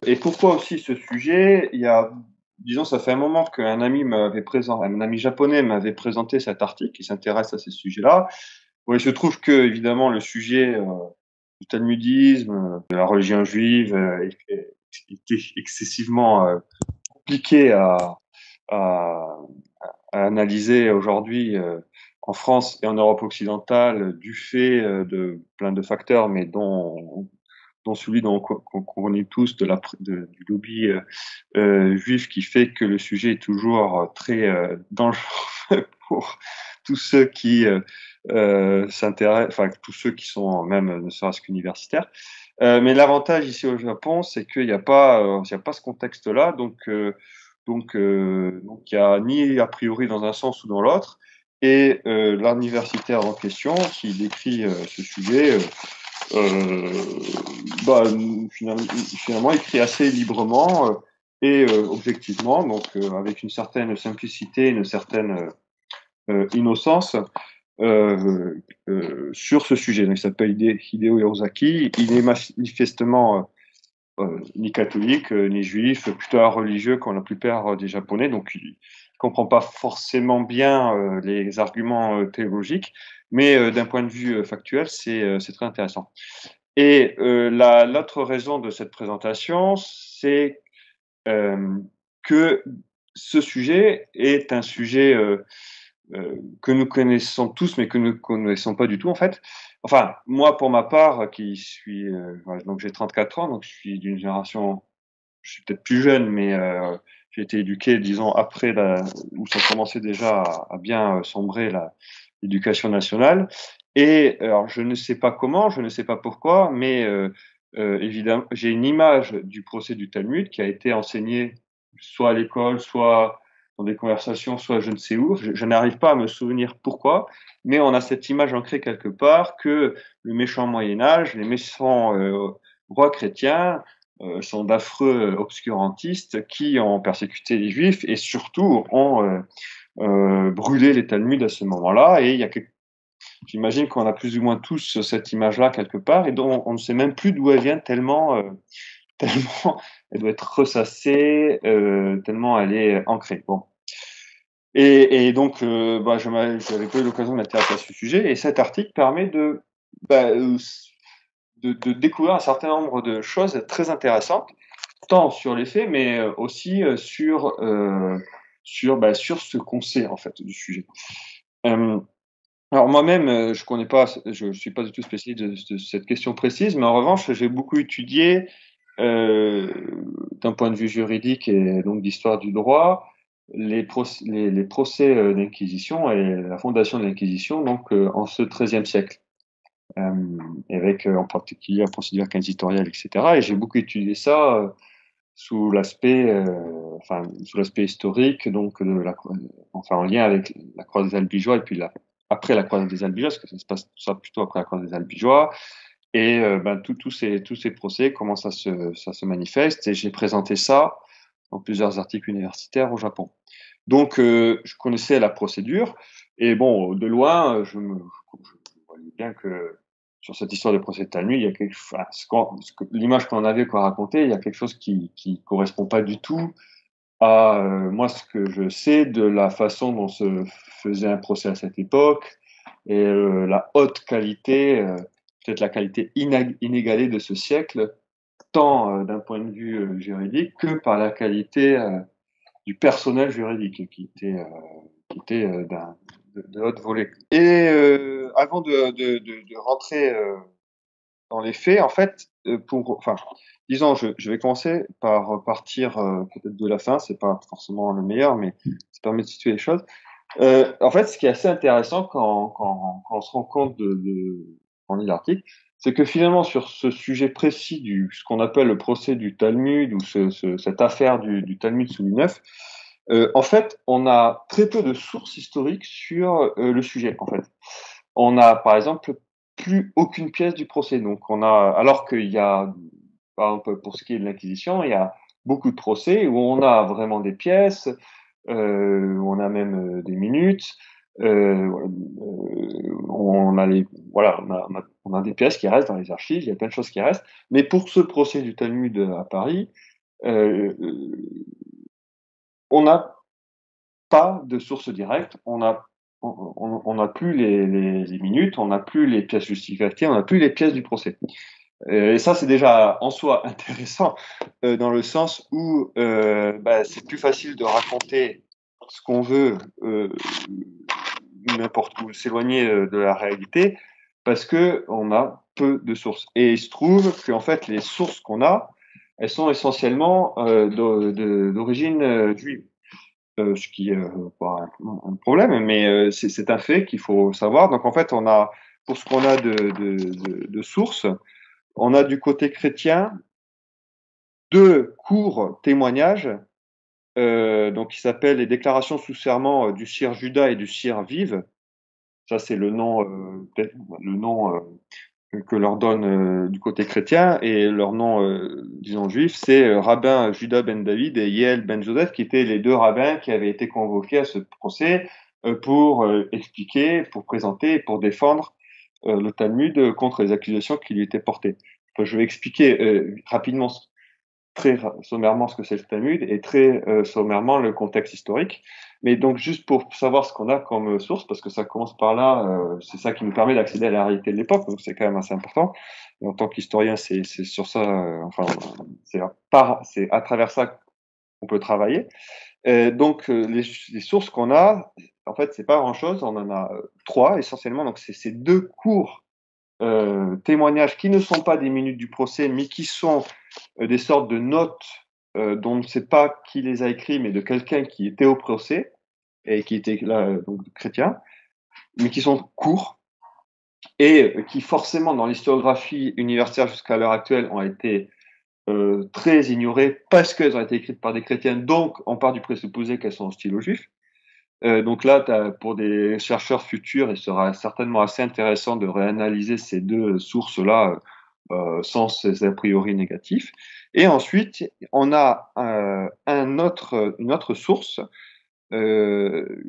Et pourquoi aussi ce sujet? Il y a, disons, ça fait un moment un ami japonais m'avait présenté cet article qui s'intéresse à ces sujets-là. Bon, il se trouve que, évidemment, le sujet du talmudisme, de la religion juive, était excessivement compliqué à, à analyser aujourd'hui en France et en Europe occidentale du fait de plein de facteurs, mais dont celui qu'on connaît tous du lobby juif qui fait que le sujet est toujours très dangereux pour tous ceux qui s'intéressent, enfin tous ceux qui sont même ne serait-ce qu'universitaires. Mais l'avantage ici au Japon, c'est qu'il y a pas ce contexte-là, donc il y a ni a priori dans un sens ou dans l'autre. Et l'universitaire en question, qui décrit ce sujet, euh, bah, finalement écrit assez librement et objectivement, donc avec une certaine simplicité, une certaine innocence sur ce sujet. Donc, il s'appelle Hideo Hirozaki. Il est manifestement ni catholique, ni juif, plutôt un religieux comme la plupart des Japonais, donc il comprend pas forcément bien les arguments théologiques, mais d'un point de vue factuel, c'est très intéressant. Et l'autre raison de cette présentation, c'est euh, que ce sujet est un sujet que nous connaissons tous, mais que nous ne connaissons pas du tout en fait. Enfin, moi pour ma part, qui suis voilà, donc j'ai 34 ans, donc je suis d'une génération, je suis peut-être plus jeune, mais j'ai été éduqué, disons, où ça commençait déjà à bien sombrer l'éducation nationale. Et alors, je ne sais pas comment, je ne sais pas pourquoi, mais évidemment, j'ai une image du procès du Talmud qui a été enseigné soit à l'école, soit dans des conversations, soit je ne sais où. Je n'arrive pas à me souvenir pourquoi, mais on a cette image ancrée quelque part que le méchant Moyen Âge, les méchants rois chrétiens sont d'affreux obscurantistes qui ont persécuté les Juifs et surtout ont brûlé les Talmuds à ce moment-là. Et j'imagine qu'on a plus ou moins tous cette image-là quelque part et dont on ne sait même plus d'où elle vient tellement, tellement elle doit être ressassée, tellement elle est ancrée. Bon. Donc, j'avais pas eu l'occasion de m'intéresser à ce sujet et cet article permet bah, euh, de découvrir un certain nombre de choses très intéressantes, tant sur les faits, mais aussi sur ce qu'on sait en fait du sujet. Euh, alors moi-même, je suis pas du tout spécialiste de cette question précise, mais en revanche, j'ai beaucoup étudié euh, d'un point de vue juridique et donc d'histoire du droit les procès d'Inquisition et la fondation de l'Inquisition, donc en ce XIIIe siècle, avec en particulier la procédure inquisitoriale, etc. Et j'ai beaucoup étudié ça sous l'aspect, sous l'aspect historique, donc enfin en lien avec la croisade des Albigeois et puis après la croisade des Albigeois, parce que ça se passe ça plutôt après la croisade des Albigeois, et tous ces procès, comment ça se manifeste, et j'ai présenté ça dans plusieurs articles universitaires au Japon. Donc je connaissais la procédure, et bon, de loin, je voyais bien que sur cette histoire de procès de Talmud, il y a l'image qu'on avait quoi raconter, il y a quelque chose qui correspond pas du tout à moi ce que je sais de la façon dont se faisait un procès à cette époque et la haute qualité, peut-être la qualité inégalée de ce siècle, tant d'un point de vue juridique que par la qualité du personnel juridique qui était de haute volée. Et avant de rentrer dans les faits, en fait, disons, je vais commencer par partir peut-être de la fin, c'est pas forcément le meilleur, mais ça permet de situer les choses. En fait, ce qui est assez intéressant quand on se rend compte quand on lit l'article, c'est que finalement, sur ce sujet précis ce qu'on appelle le procès du Talmud ou cette affaire du Talmud sous Louis IX, en fait, on a très peu de sources historiques sur le sujet, en fait. On a, par exemple, plus aucune pièce du procès. Donc, alors qu'il y a, par exemple, pour ce qui est de l'Inquisition, il y a beaucoup de procès où on a vraiment des pièces, où on a même des minutes, on a voilà, on a des pièces qui restent dans les archives, il y a plein de choses qui restent. Mais pour ce procès du Talmud à Paris, euh, on n'a pas de source directe, on n'a plus les minutes, on n'a plus les pièces justificatives, on n'a plus les pièces du procès. Et ça, c'est déjà en soi intéressant, dans le sens où c'est plus facile de raconter ce qu'on veut n'importe où, s'éloigner de la réalité, parce que on a peu de sources. Et il se trouve qu'en fait, les sources qu'on a, elles sont essentiellement d'origine juive. Ce qui est pas un problème, mais c'est un fait qu'il faut savoir. Donc en fait, on a, pour ce qu'on a de sources, on a du côté chrétien deux courts témoignages, donc qui s'appellent les déclarations sous serment du sire Judas et du sire Vive. Ça, c'est le nom que leur donne du côté chrétien, et leur nom, disons juif, c'est rabbin Judas ben David et Yael ben Joseph, qui étaient les deux rabbins qui avaient été convoqués à ce procès pour expliquer, pour présenter, pour défendre le Talmud contre les accusations qui lui étaient portées. Enfin, je vais expliquer rapidement, très sommairement ce que c'est le Talmud et très sommairement le contexte historique. Mais donc juste pour savoir ce qu'on a comme source, parce que ça commence par là, c'est ça qui nous permet d'accéder à la réalité de l'époque, donc c'est quand même assez important. Et en tant qu'historien, c'est sur ça, c'est à travers ça qu'on peut travailler. Donc les sources qu'on a, en fait, c'est pas grand-chose. On en a trois essentiellement. Donc c'est ces deux courts témoignages qui ne sont pas des minutes du procès, mais qui sont des sortes de notes dont on ne sait pas qui les a écrits, mais de quelqu'un qui était au procès et qui était là, donc chrétien, mais qui sont courts et qui forcément dans l'historiographie universitaire jusqu'à l'heure actuelle ont été très ignorées parce qu'elles ont été écrites par des chrétiens, donc on part du présupposé qu'elles sont hostiles aux juifs. Donc là, pour des chercheurs futurs, il sera certainement assez intéressant de réanalyser ces deux sources-là sans ces a priori négatifs. Et ensuite, on a une autre source euh,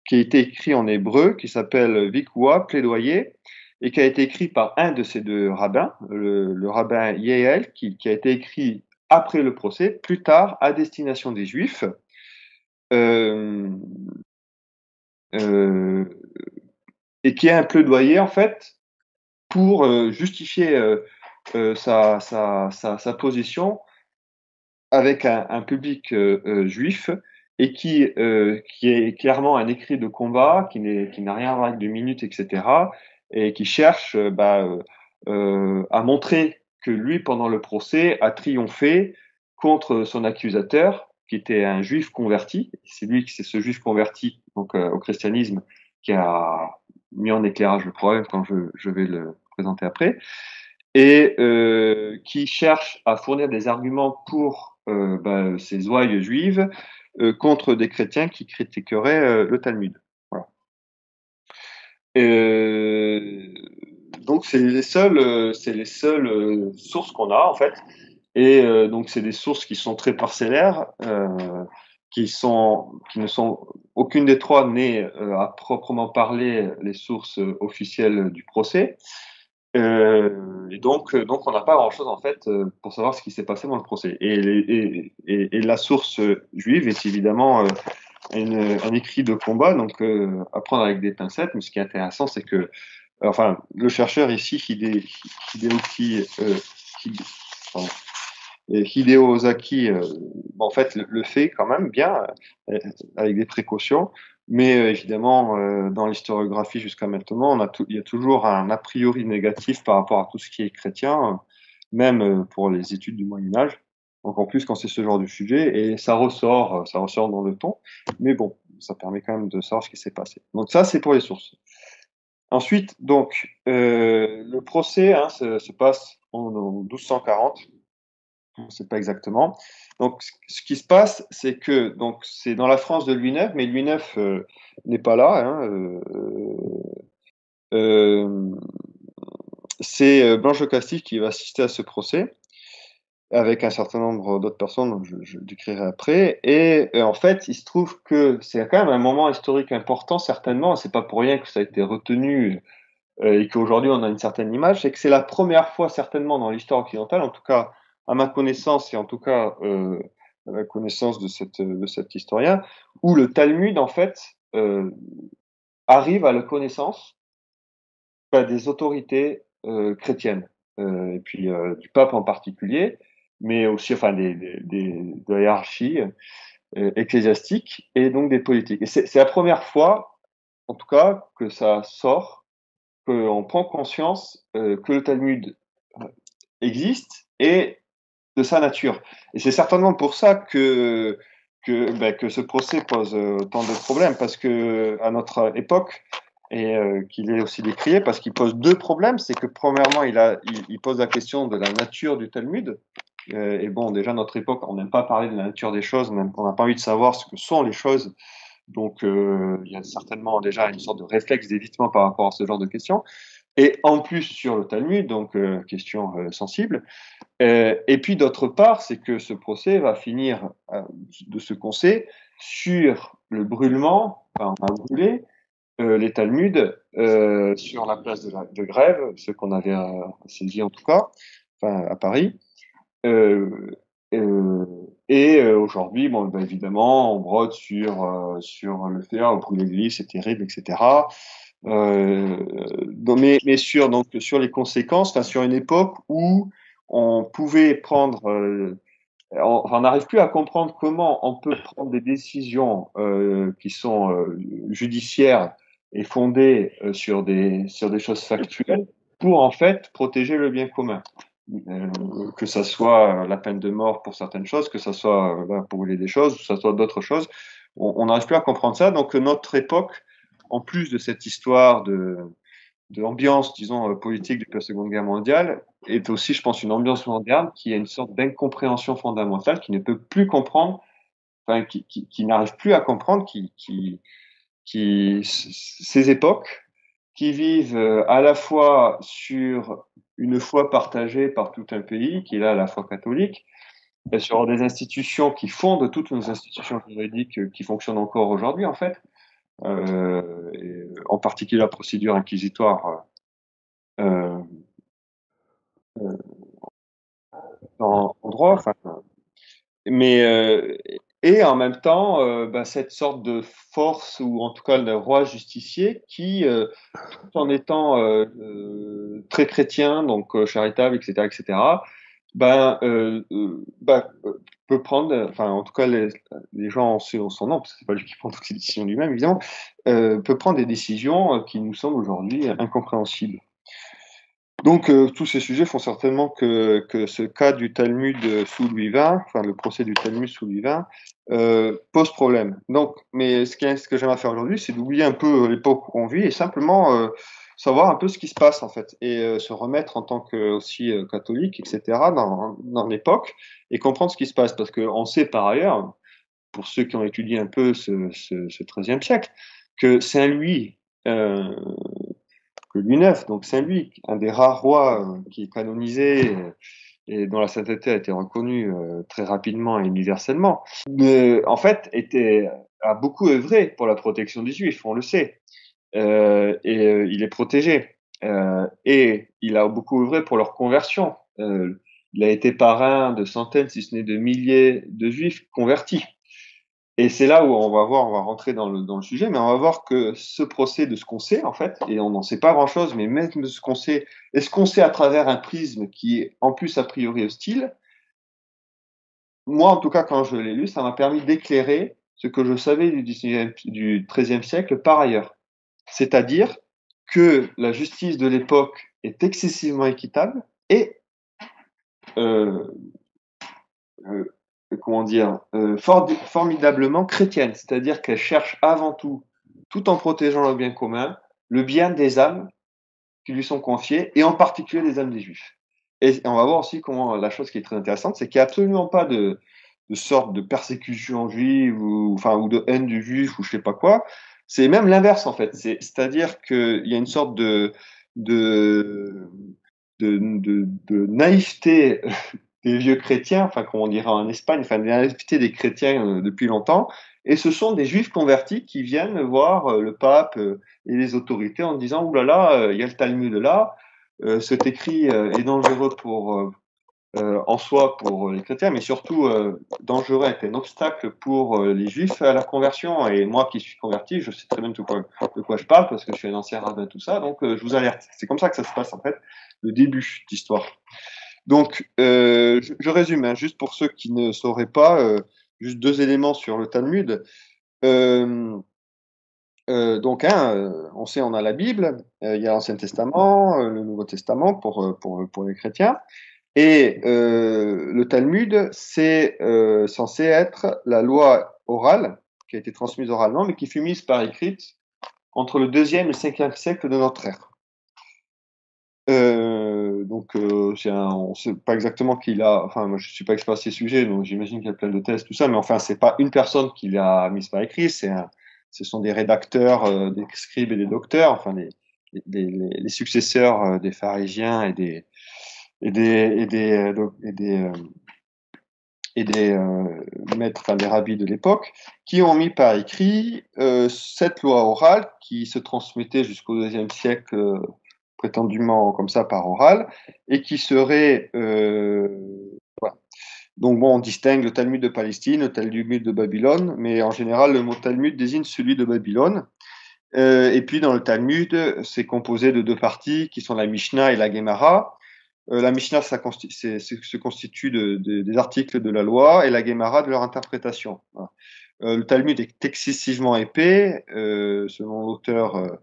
qui a été écrite en hébreu, qui s'appelle Vikwa, plaidoyer, et qui a été écrit par un de ces deux rabbins, le rabbin Yael, qui a été écrit après le procès, plus tard, à destination des Juifs. Euh, euh, et qui est un plaidoyer en fait pour justifier sa position avec un public juif et qui est clairement un écrit de combat, qui n'a rien à voir avec des minutes, etc. Et qui cherche à montrer que lui, pendant le procès, a triomphé contre son accusateur, qui était un juif converti. C'est ce juif converti donc au christianisme qui a mis en éclairage le problème quand je vais le présenter après, et qui cherche à fournir des arguments pour ces ouailles juives contre des chrétiens qui critiqueraient le Talmud. Voilà. Euh, donc c'est les seules sources qu'on a en fait, et donc c'est des sources qui sont très parcellaires, qui ne sont aucune des trois n'est à proprement parler les sources officielles du procès. Donc on n'a pas grand-chose en fait pour savoir ce qui s'est passé dans le procès. Et la source juive est évidemment un écrit de combat, donc à prendre avec des pincettes. Mais ce qui est intéressant, c'est que, enfin, le chercheur ici, Hideoki, pardon, Hideo Ozaki, en fait, le fait quand même bien, avec des précautions. Mais évidemment, dans l'historiographie jusqu'à maintenant, il y a toujours un a priori négatif par rapport à tout ce qui est chrétien, même pour les études du Moyen Âge. Donc en plus quand c'est ce genre de sujet, et ça ressort dans le ton. Mais bon, ça permet quand même de savoir ce qui s'est passé. Donc ça, c'est pour les sources. Ensuite, donc, le procès se passe en 1240. On ne sait pas exactement. Donc, ce qui se passe, c'est que donc c'est dans la France de Louis IX, mais Louis IX n'est pas là. Euh, c'est Blanche Castille qui va assister à ce procès avec un certain nombre d'autres personnes, donc je décrirai après. Et en fait, il se trouve que c'est quand même un moment historique important, certainement. C'est pas pour rien que ça a été retenu et qu'aujourd'hui on a une certaine image. C'est que c'est la première fois, certainement dans l'histoire occidentale, en tout cas à ma connaissance, et en tout cas à la connaissance de cet historien, où le Talmud, en fait, arrive à la connaissance des autorités chrétiennes, et puis du pape en particulier, mais aussi enfin de la hiérarchie ecclésiastique et donc des politiques. Et c'est la première fois, en tout cas, que ça sort, qu'on prend conscience que le Talmud existe et de sa nature. Et c'est certainement pour ça que ce procès pose tant de problèmes, parce que à notre époque, et qu'il est aussi décrié, parce qu'il pose deux problèmes. C'est que premièrement, il pose la question de la nature du Talmud. Et bon, déjà, notre époque, on n'aime pas parler de la nature des choses, on n'a pas envie de savoir ce que sont les choses. Donc, il y a certainement déjà une sorte de réflexe d'évitement par rapport à ce genre de questions. Et en plus sur le Talmud, donc question sensible. Et puis d'autre part, c'est que ce procès va finir de ce qu'on sait sur le brûlement, enfin on va brûler les Talmuds sur la place de Grève, ce qu'on avait saisi en tout cas, enfin à Paris. Euh, Aujourd'hui, bon, ben, évidemment, on brode sur le fait, oh, brûler l'église, c'est terrible, etc. Mais sur les conséquences, enfin, sur une époque où on pouvait prendre, on n'arrive plus à comprendre comment on peut prendre des décisions qui sont judiciaires et fondées sur des choses factuelles pour en fait protéger le bien commun. Que ça soit la peine de mort pour certaines choses, que ça soit pour brûler des choses, que ça soit d'autres choses. On n'arrive plus à comprendre ça. Donc notre époque, en plus de cette histoire de l'ambiance, disons, politique depuis la Seconde Guerre mondiale, est aussi, je pense, une ambiance moderne qui a une sorte d'incompréhension fondamentale, qui ne peut plus comprendre, enfin, qui n'arrive plus à comprendre, ces époques, qui vivent à la fois sur une foi partagée par tout un pays, qui est là la foi catholique, et sur des institutions qui fondent toutes nos institutions juridiques qui fonctionnent encore aujourd'hui, en fait, et en particulier la procédure inquisitoire euh, en droit, enfin, mais et en même temps, cette sorte de force ou en tout cas le roi justicier qui, tout en étant très chrétien, donc charitable, etc., ben, peut prendre, enfin en tout cas les gens en son nom, parce que c'est pas lui qui prend toutes les décisions lui-même évidemment, peut prendre des décisions qui nous semblent aujourd'hui incompréhensibles. Donc, tous ces sujets font certainement que ce cas du Talmud sous Louis XX, enfin le procès du Talmud sous Louis XX, pose problème. Donc, mais ce que j'aimerais faire aujourd'hui, c'est d'oublier un peu l'époque où on vit et simplement savoir un peu ce qui se passe en fait, et se remettre en tant que aussi catholique, etc., dans l'époque et comprendre ce qui se passe, parce qu'on sait par ailleurs, pour ceux qui ont étudié un peu ce XIIIe siècle, que Saint Louis que Louis IX, donc Saint-Louis, un des rares rois qui est canonisé et dont la sainteté a été reconnue très rapidement et universellement, en fait, a beaucoup œuvré pour la protection des Juifs, on le sait, il est protégé. Et il a beaucoup œuvré pour leur conversion. Il a été parrain de centaines, si ce n'est de milliers de Juifs convertis. Et c'est là où on va rentrer dans le sujet, mais on va voir que ce procès de ce qu'on sait, en fait, et on n'en sait pas grand-chose, mais même de ce qu'on sait, et ce qu'on sait à travers un prisme qui est en plus a priori hostile, moi, en tout cas, quand je l'ai lu, ça m'a permis d'éclairer ce que je savais du XIIIe siècle par ailleurs. C'est-à-dire que la justice de l'époque est excessivement équitable et euh, euh, comment dire, formidablement chrétienne, c'est-à-dire qu'elle cherche avant tout en protégeant le bien commun, le bien des âmes qui lui sont confiées, et en particulier les âmes des Juifs. Et on va voir aussi comment la chose qui est très intéressante, c'est qu'il n'y a absolument pas de sorte de persécution juive ou de haine du juif ou je sais pas quoi. C'est même l'inverse en fait. C'est-à-dire qu'il y a une sorte de, de naïveté des vieux chrétiens, enfin, comme on dirait en Espagne, enfin, la naïveté des chrétiens depuis longtemps. Et ce sont des juifs convertis qui viennent voir le pape et les autorités en disant, ouh là là, il y a le Talmud là, cet écrit est dangereux en soi pour les chrétiens, mais surtout dangereux, est un obstacle pour les juifs à la conversion. Et moi qui suis converti, je sais très bien de quoi je parle, parce que je suis un ancien rabbin, tout ça, donc je vous alerte. C'est comme ça que ça se passe, en fait, le début d'histoire. Donc, je résume, hein, juste pour ceux qui ne sauraient pas, juste 2 éléments sur le Talmud. Euh, donc, hein, on sait, on a la Bible, il y a l'Ancien Testament, le Nouveau Testament pour les chrétiens. Et le Talmud, c'est censé être la loi orale, qui a été transmise oralement, mais qui fut mise par écrite entre le 2e et le 5e siècle de notre ère. Donc, on ne sait pas exactement qui l'a. Enfin, moi, je suis pas expert à ces sujets, donc j'imagine qu'il y a plein de thèses, tout ça. Mais enfin, c'est pas une personne qui l'a mise par écrit. Ce sont des rédacteurs, des scribes et des docteurs, enfin, les successeurs des pharisiens et des maîtres, enfin, des rabbis de l'époque, qui ont mis par écrit cette loi orale qui se transmettait jusqu'au deuxième siècle, prétendument comme ça par oral, et qui serait voilà. Donc bon, on distingue le Talmud de Palestine, le Talmud de Babylone, mais en général le mot Talmud désigne celui de Babylone. Et puis dans le Talmud, c'est composé de 2 parties qui sont la Mishnah et la Gemara. La Mishnah, se constitue des articles de la loi et la Gemara de leur interprétation. Voilà. Le Talmud est excessivement épais, selon l'auteur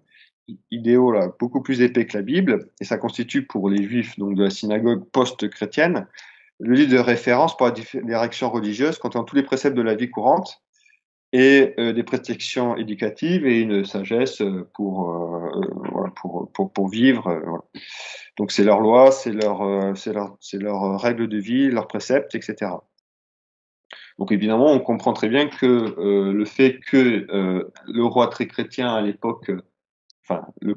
idéaux, là, beaucoup plus épais que la Bible, et ça constitue pour les juifs donc de la synagogue post-chrétienne le livre de référence pour la direction religieuse contenant tous les préceptes de la vie courante et des prescriptions éducatives et une sagesse voilà, pour vivre. Voilà. Donc c'est leur loi, c'est leur règle de vie, leurs préceptes, etc. Donc évidemment, on comprend très bien que le fait que le roi très chrétien à l'époque, enfin le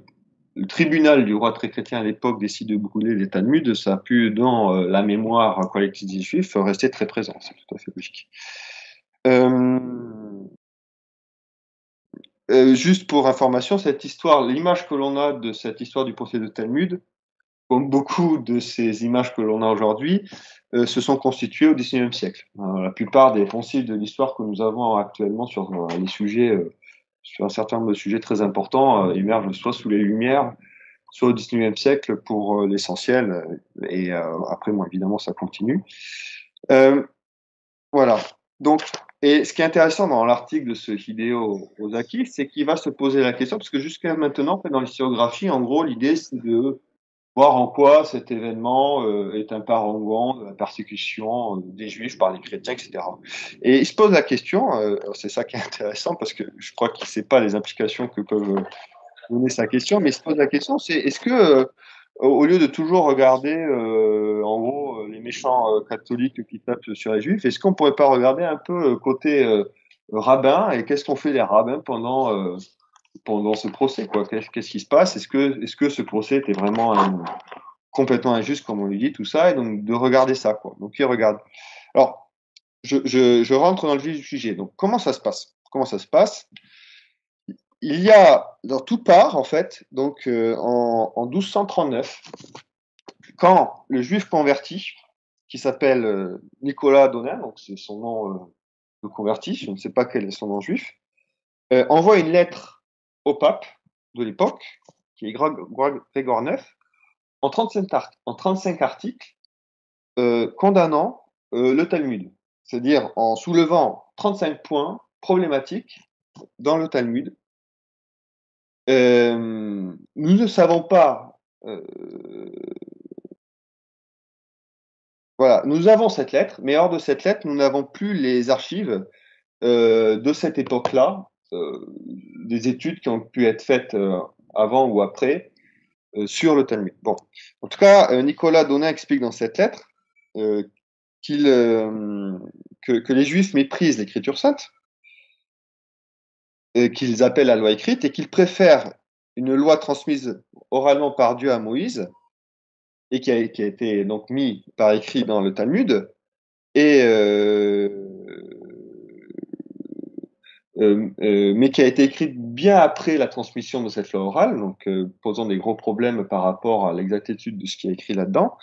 tribunal du roi très chrétien à l'époque décide de brûler les Talmuds, ça a pu, dans la mémoire collective des Juifs, rester très présent. C'est tout à fait logique. Juste pour information, cette histoire, l'image que l'on a de cette histoire du procès de Talmud, comme beaucoup de ces images que l'on a aujourd'hui, se sont constituées au XIXe siècle. La plupart des poncifs de l'histoire que nous avons actuellement sur les sujets, sur un certain nombre de sujets très importants, émergent soit sous les Lumières, soit au XIXe siècle pour l'essentiel, et après, moi, évidemment, ça continue. Voilà. Donc, et ce qui est intéressant dans l'article de ce Hideo Ozaki, c'est qu'il va se poser la question, parce que jusqu'à maintenant, en fait, dans l'historiographie, en gros, l'idée, c'est de voir en quoi cet événement est un parangon de la persécution des Juifs par les chrétiens, etc. Et il se pose la question, c'est ça qui est intéressant, parce que je crois qu'il ne sait pas les implications que peuvent donner sa question, mais il se pose la question, c'est est-ce que au lieu de toujours regarder en gros les méchants catholiques qui tapent sur les juifs, est-ce qu'on pourrait pas regarder un peu côté rabbin et qu'est-ce qu'ont fait les rabbins pendant ce procès quoi? Qu'est-ce qui se passe? Est-ce que ce procès était vraiment complètement injuste comme on lui dit tout ça et donc de regarder ça quoi. Donc il regarde. Alors je rentre dans le vif du sujet. Donc comment ça se passe? Comment ça se passe? Il y a, dans tout part, en fait, donc en 1239, quand le juif converti, qui s'appelle Nicolas Donin, donc c'est son nom de converti, je ne sais pas quel est son nom juif, envoie une lettre au pape de l'époque, qui est Grégoire IX, en 35 articles, condamnant le Talmud, c'est-à-dire en soulevant 35 points problématiques dans le Talmud. Nous ne savons pas. Voilà, nous avons cette lettre, mais hors de cette lettre, nous n'avons plus les archives de cette époque-là, des études qui ont pu être faites avant ou après sur le Talmud. Bon, en tout cas, Nicolas Donin explique dans cette lettre euh, que les Juifs méprisent l'Écriture sainte, qu'ils appellent la loi écrite, et qu'ils préfèrent une loi transmise oralement par Dieu à Moïse, et qui a été donc mis par écrit dans le Talmud, et mais qui a été écrite bien après la transmission de cette loi orale, donc posant des gros problèmes par rapport à l'exactitude de ce qui est écrit là-dedans.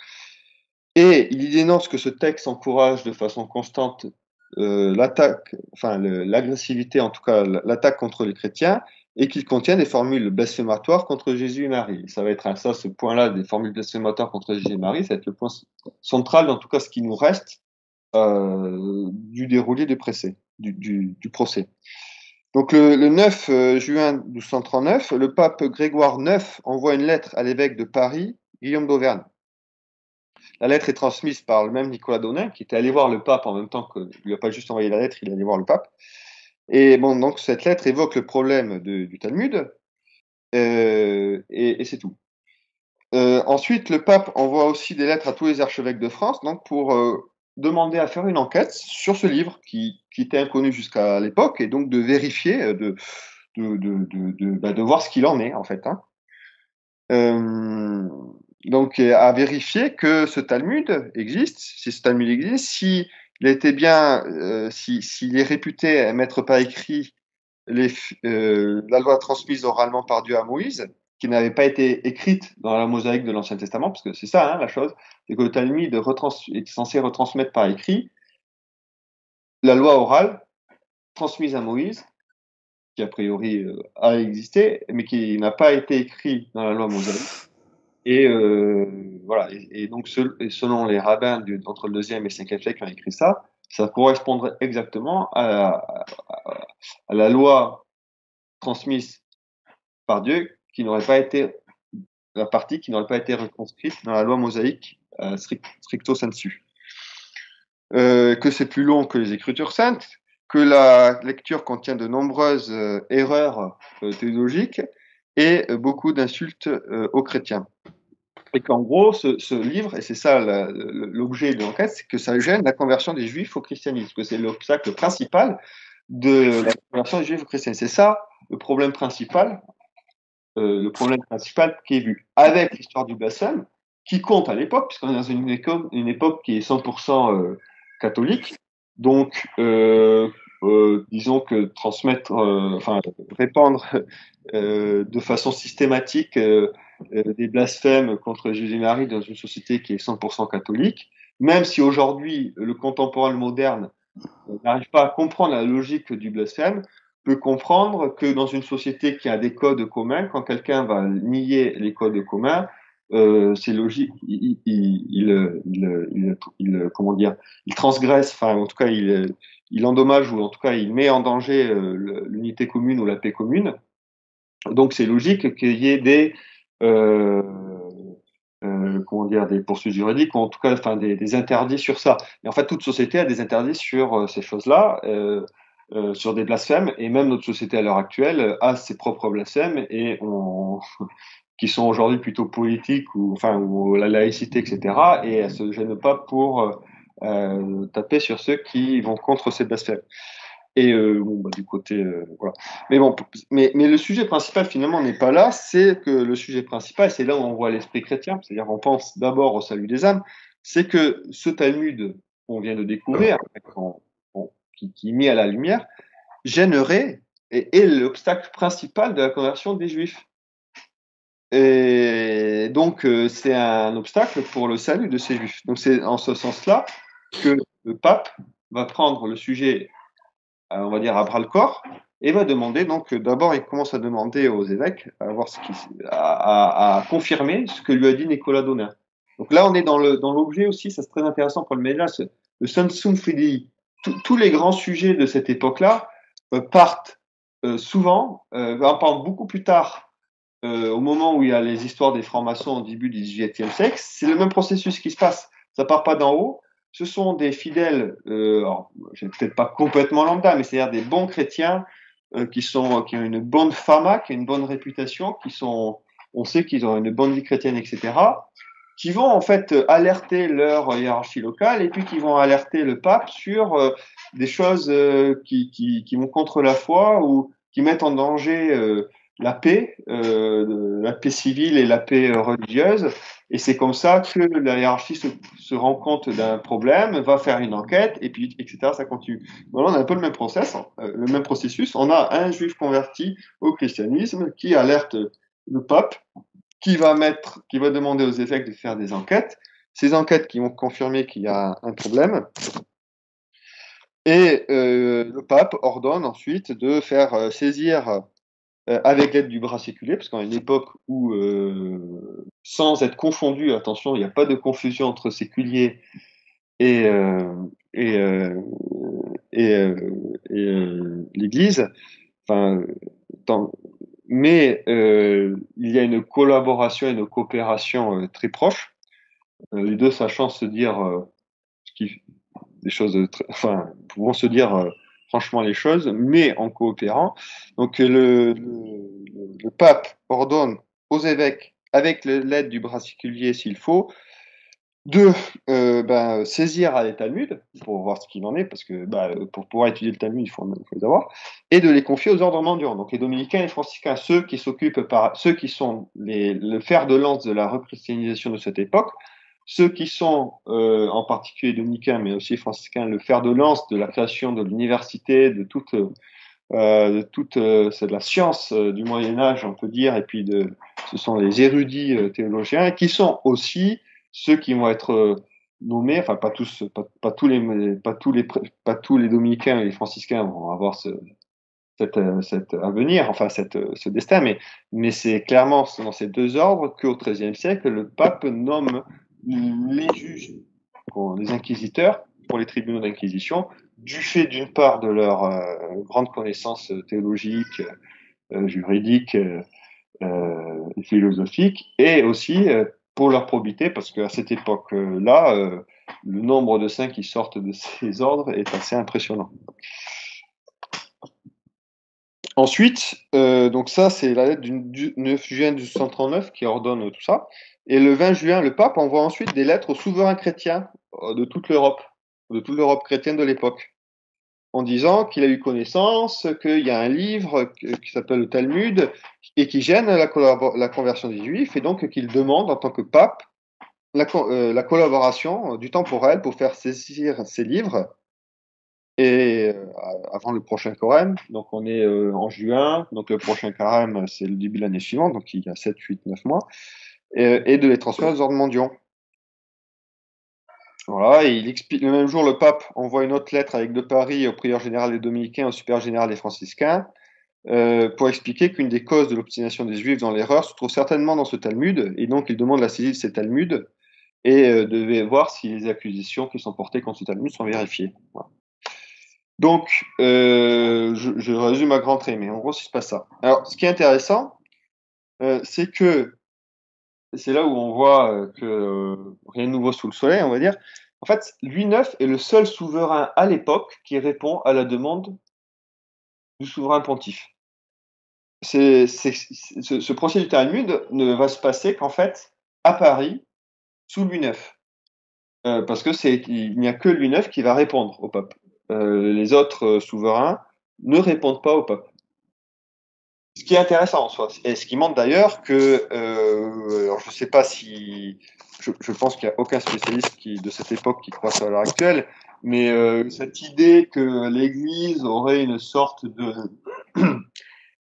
Et il dénonce que ce texte encourage de façon constante l'attaque, enfin l'agressivité, en tout cas l'attaque contre les chrétiens, et qu'il contient des formules blasphématoires contre Jésus et Marie. Ça va être ça, ce point-là, des formules blasphématoires contre Jésus et Marie, ça va être le point central, en tout cas ce qui nous reste du déroulé du procès. Donc le 9 juin 1239, le pape Grégoire IX envoie une lettre à l'évêque de Paris, Guillaume d'Auvergne. La lettre est transmise par le même Nicolas Donin, qui était allé voir le pape en même temps que lui a pas juste envoyé la lettre, il est allé voir le pape. Et bon, donc cette lettre évoque le problème du Talmud, et c'est tout. Ensuite, le pape envoie aussi des lettres à tous les archevêques de France, donc pour demander à faire une enquête sur ce livre qui était inconnu jusqu'à l'époque, et donc de vérifier, de voir ce qu'il en est en fait. Hein. Donc à vérifier que ce Talmud existe, si ce Talmud existe, s'il était bien, s'il est réputé mettre par écrit la loi transmise oralement par Dieu à Moïse, qui n'avait pas été écrite dans la mosaïque de l'Ancien Testament, parce que c'est ça hein, la chose, c'est que le Talmud est censé retransmettre par écrit la loi orale transmise à Moïse, qui a priori a existé, mais qui n'a pas été écrit dans la loi mosaïque. Et voilà. Et donc, selon les rabbins entre le 2e et le 5e siècle qui ont écrit ça, ça correspondrait exactement à la loi transmise par Dieu, qui n'aurait pas été la partie qui n'aurait pas été retranscrite dans la loi mosaïque stricto sensu. Que c'est plus long que les Écritures saintes, que la lecture contient de nombreuses erreurs théologiques et beaucoup d'insultes aux chrétiens. Et qu'en gros, ce livre, et c'est ça l'objet de l'enquête, c'est que ça gêne la conversion des Juifs au christianisme, que c'est l'obstacle principal de la conversion des Juifs au christianisme. C'est ça le problème principal qui est vu avec l'histoire du blasphème, qui compte à l'époque, puisqu'on est dans une époque qui est 100% catholique. Donc, disons que répandre de façon systématique des blasphèmes contre Jésus-Marie dans une société qui est 100% catholique, même si aujourd'hui le contemporain moderne n'arrive pas à comprendre la logique du blasphème, peut comprendre que dans une société qui a des codes communs, quand quelqu'un va nier les codes communs, c'est logique, comment dire, il transgresse, enfin en tout cas il endommage ou en tout cas il met en danger l'unité commune ou la paix commune. Donc c'est logique qu'il y ait comment dire, des poursuites juridiques ou en tout cas enfin, des interdits sur ça. Et en fait, toute société a des interdits sur ces choses-là, sur des blasphèmes, et même notre société à l'heure actuelle a ses propres blasphèmes et qui sont aujourd'hui plutôt politiques ou enfin ou la laïcité, etc. Et elle se gêne pas pour taper sur ceux qui vont contre ces blasphèmes. Et bon, bah, du côté, voilà. Mais bon, mais le sujet principal finalement n'est pas là. C'est que le sujet principal, c'est là où on voit l'esprit chrétien, c'est-à-dire on pense d'abord au salut des âmes. C'est que ce Talmud qu'on vient de découvrir, qui est mis à la lumière, gênerait et est l'obstacle principal de la conversion des Juifs. Et donc c'est un obstacle pour le salut de ces Juifs. Donc c'est en ce sens-là que le pape va prendre le sujet on va dire à bras le corps, et va demander donc d'abord il commence à demander aux évêques à confirmer ce que lui a dit Nicolas Donin. Donc là on est dans l'objet aussi, ça c'est très intéressant pour le ménage, le Sensum Fidei. Tous les grands sujets de cette époque-là partent souvent, partent beaucoup plus tard. Au moment où il y a les histoires des francs-maçons au début du XVIIIe siècle, c'est le même processus qui se passe. Ça part pas d'en haut, ce sont des fidèles, peut-être pas complètement lambda, mais c'est-à-dire des bons chrétiens qui ont une bonne fama, qui ont une bonne réputation, on sait qu'ils ont une bonne vie chrétienne, etc., qui vont en fait alerter leur hiérarchie locale et puis qui vont alerter le pape sur des choses qui vont contre la foi ou qui mettent en danger la paix civile et la paix religieuse. Et c'est comme ça que la hiérarchie se rend compte d'un problème, va faire une enquête, et puis, etc., ça continue. Voilà, on a un peu le même le même processus. On a un juif converti au christianisme qui alerte le pape, qui va demander aux évêques de faire des enquêtes, ces enquêtes qui ont confirmé qu'il y a un problème. Et le pape ordonne ensuite de faire saisir, avec l'aide du bras séculé, parce qu'à une époque où, sans être confondu, attention, il n'y a pas de confusion entre séculier et, et, et, l'Église. Enfin, dans, mais il y a une collaboration et une coopération très proches, les deux sachant se dire ce qui, des choses enfin, pouvons se dire franchement les choses, mais en coopérant. Donc le pape ordonne aux évêques, avec l'aide du bras séculier s'il faut, de saisir les Talmuds pour voir ce qu'il en est, parce que pour pouvoir étudier le Talmud, il faut les avoir, et de les confier aux ordres mendiants. Donc les dominicains et les franciscains, ceux qui sont le fer de lance de la rechristianisation de cette époque, ceux qui sont, en particulier dominicains, mais aussi franciscains, le fer de lance de la création de l'université, de toute c'est de la science du Moyen Âge, on peut dire, et puis ce sont les érudits théologiens, qui sont aussi ceux qui vont être nommés, enfin pas tous, pas tous les dominicains et les franciscains vont avoir cet avenir, enfin ce destin, mais c'est clairement dans ces deux ordres qu'au XIIIe siècle, le pape nomme les juges, les inquisiteurs, pour les tribunaux d'inquisition, du fait d'une part de leur grande connaissance théologique, juridique, et philosophique, et aussi pour leur probité, parce qu'à cette époque-là, le nombre de saints qui sortent de ces ordres est assez impressionnant. Ensuite, donc ça, c'est la lettre du 9 juin 1239 qui ordonne tout ça. Et le 20 juin, le pape envoie ensuite des lettres aux souverains chrétiens de toute l'Europe chrétienne de l'époque, en disant qu'il a eu connaissance qu'il y a un livre qui s'appelle le Talmud et qui gêne la conversion des Juifs, et donc qu'il demande en tant que pape la collaboration du temporel pour faire saisir ces livres. Et avant le prochain carême, donc on est en juin, donc le prochain carême c'est le début de l'année suivante, donc il y a 7, 8, 9 mois, et de les transmettre aux ordres mondiaux. Voilà, et il explique, le même jour, le pape envoie une autre lettre avec de Paris au prieur général des dominicains, au supérieur général des franciscains, pour expliquer qu'une des causes de l'obstination des Juifs dans l'erreur se trouve certainement dans ce Talmud, et donc il demande la saisie de ces Talmuds, et devait voir si les accusations qui sont portées contre ce Talmud sont vérifiées. Voilà. Donc, je résume à grands traits, mais en gros, c'est pas ça. Alors, ce qui est intéressant, c'est que c'est là où on voit que rien de nouveau sous le soleil, on va dire. En fait, Louis IX est le seul souverain à l'époque qui répond à la demande du souverain pontife. Ce procès du Talmud ne va se passer qu'en fait à Paris sous Louis IX, parce que il n'y a que Louis IX qui va répondre au pape. Les autres souverains ne répondent pas au pape. Ce qui est intéressant en soi, et ce qui montre d'ailleurs que, alors je sais pas si, je pense qu'il n'y a aucun spécialiste de cette époque qui croit ça à l'heure actuelle, mais cette idée que l'Église aurait une sorte de,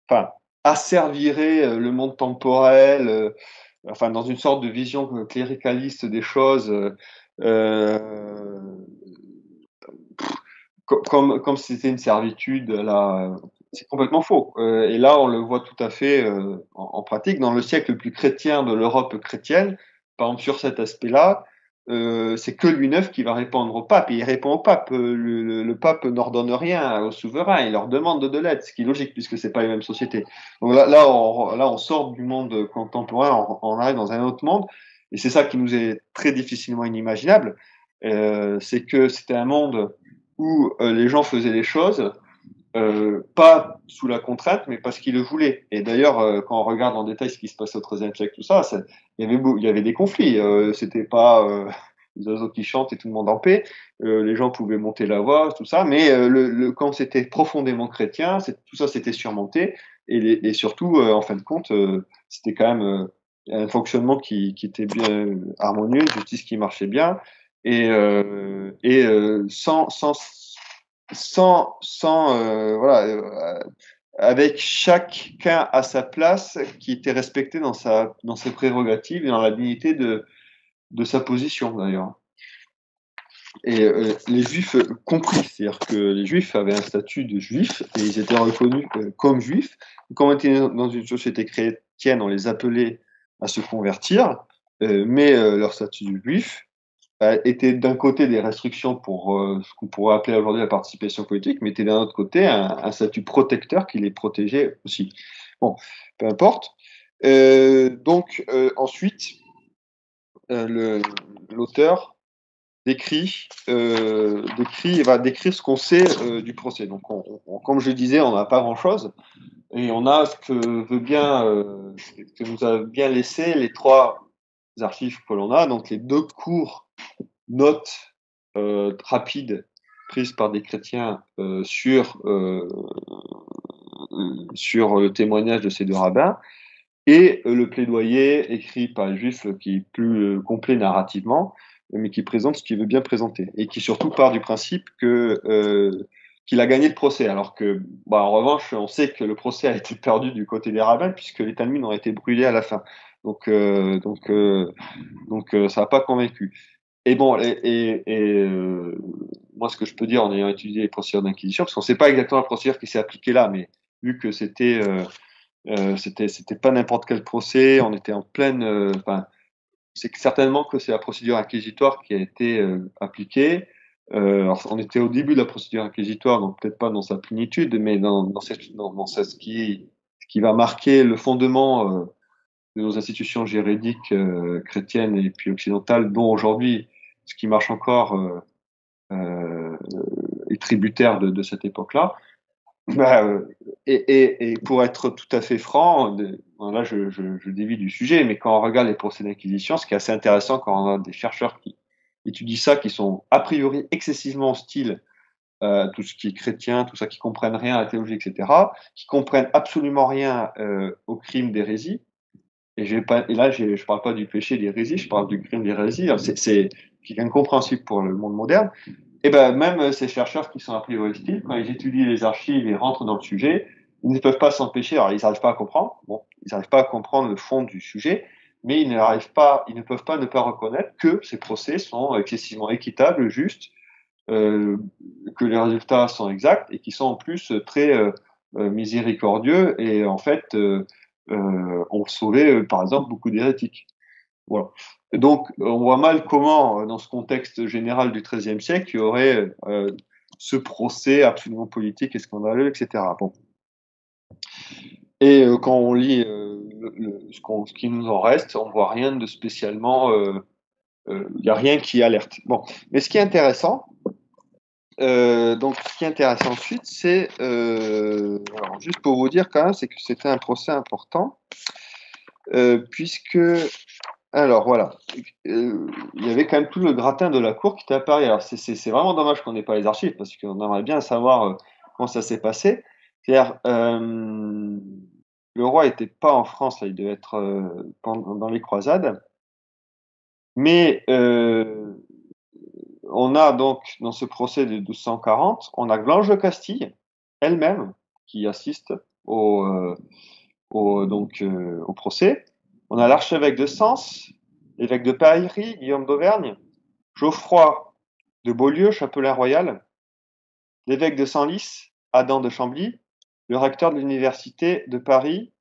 enfin, asservirait le monde temporel, enfin dans une sorte de vision cléricaliste des choses, comme si c'était une servitude là, c'est complètement faux. Et là, on le voit tout à fait en pratique. Dans le siècle le plus chrétien de l'Europe chrétienne, par exemple sur cet aspect-là, c'est que Louis IX qui va répondre au pape. Et il répond au pape. Le pape n'ordonne rien aux souverains. Il leur demande de l'aide, ce qui est logique puisque c'est pas les mêmes sociétés. Donc là, on sort du monde contemporain, on arrive dans un autre monde. Et c'est ça qui nous est très difficilement inimaginable. C'est que c'était un monde où les gens faisaient les choses pas sous la contrainte, mais parce qu'ils le voulaient. Et d'ailleurs, quand on regarde en détail ce qui se passait au XIIIe siècle, tout ça, il y avait des conflits. C'était pas les oiseaux qui chantent et tout le monde en paix. Les gens pouvaient monter la voix, tout ça, mais quand c'était profondément chrétien, tout ça s'était surmonté. Et surtout, en fin de compte, c'était quand même un fonctionnement qui était bien harmonieux, une justice qui marchait bien, et voilà, avec chacun à sa place qui était respecté dans ses prérogatives et dans la dignité de sa position d'ailleurs. Et les Juifs compris, c'est-à-dire que les Juifs avaient un statut de Juifs et ils étaient reconnus comme Juifs. Quand on était dans une société chrétienne, on les appelait à se convertir, mais leur statut de Juif était d'un côté des restrictions pour ce qu'on pourrait appeler aujourd'hui la participation politique, mais était d'un autre côté un statut protecteur qui les protégeait aussi. Bon, peu importe. Donc ensuite, l'auteur va décrire ce qu'on sait du procès. Donc, comme je disais, on n'a pas grand-chose, et on a ce que nous a bien laissé les 3 archives que l'on a, donc les 2 courts notes rapides prises par des chrétiens sur le témoignage de ces 2 rabbins, et le plaidoyer écrit par les Juifs qui est plus complet narrativement, mais qui présente ce qu'il veut bien présenter, et qui surtout part du principe qu'il a gagné le procès, alors que, en revanche, on sait que le procès a été perdu du côté des rabbins, puisque les Talmuds ont été brûlés à la fin. Donc ça n'a pas convaincu. Et bon, moi, ce que je peux dire en ayant étudié les procédures d'inquisition, parce qu'on ne sait pas exactement la procédure qui s'est appliquée là, mais vu que c'était pas n'importe quel procès, on était en pleine. C'est certainement que c'est la procédure inquisitoire qui a été appliquée. Alors, on était au début de la procédure inquisitoire, donc peut-être pas dans sa plénitude, mais dans ce qui va marquer le fondement de nos institutions juridiques chrétiennes et puis occidentales, dont aujourd'hui, ce qui marche encore est tributaire de cette époque-là. Et pour être tout à fait franc, là je dévie du sujet, mais quand on regarde les procès d'inquisition, ce qui est assez intéressant quand on a des chercheurs qui étudient ça, qui sont a priori excessivement hostiles à tout ce qui est chrétien, tout ça, qui comprennent rien à la théologie, etc., qui comprennent absolument rien au crime d'hérésie. Et là, je parle pas du péché d'hérésie, je parle du crime d'hérésie. C'est incompréhensible pour le monde moderne. Et ben même ces chercheurs qui sont a priori hostiles, quand ils étudient les archives et rentrent dans le sujet, ils ne peuvent pas s'empêcher. Alors ils n'arrivent pas à comprendre. Bon, ils n'arrivent pas à comprendre le fond du sujet, mais ils ne peuvent pas ne pas reconnaître que ces procès sont excessivement équitables, justes, que les résultats sont exacts et qui sont en plus très miséricordieux et en fait ont sauvé par exemple beaucoup d'hérétiques. Voilà. Donc, on voit mal comment, dans ce contexte général du XIIIe siècle, il y aurait ce procès absolument politique et scandaleux, etc. Bon. Et quand on lit ce qui nous en reste, on voit rien de spécialement. Il n'y a rien qui alerte. Bon. Mais ce qui est intéressant, ce qui est intéressant ensuite, c'est, alors juste pour vous dire quand même, c'est que c'était un procès important, puisque alors voilà, il y avait quand même tout le gratin de la cour qui était à Paris. Alors c'est vraiment dommage qu'on n'ait pas les archives parce qu'on aimerait bien savoir comment ça s'est passé. C'est-à-dire, le roi n'était pas en France, là, il devait être dans les croisades. Mais on a donc dans ce procès de 1240, on a Blanche de Castille elle-même qui assiste au procès. On a l'archevêque de Sens, l'évêque de Paris, Guillaume d'Auvergne, Geoffroy de Beaulieu, chapelain royal, l'évêque de Senlis, Adam de Chambly, le recteur de l'université de Paris,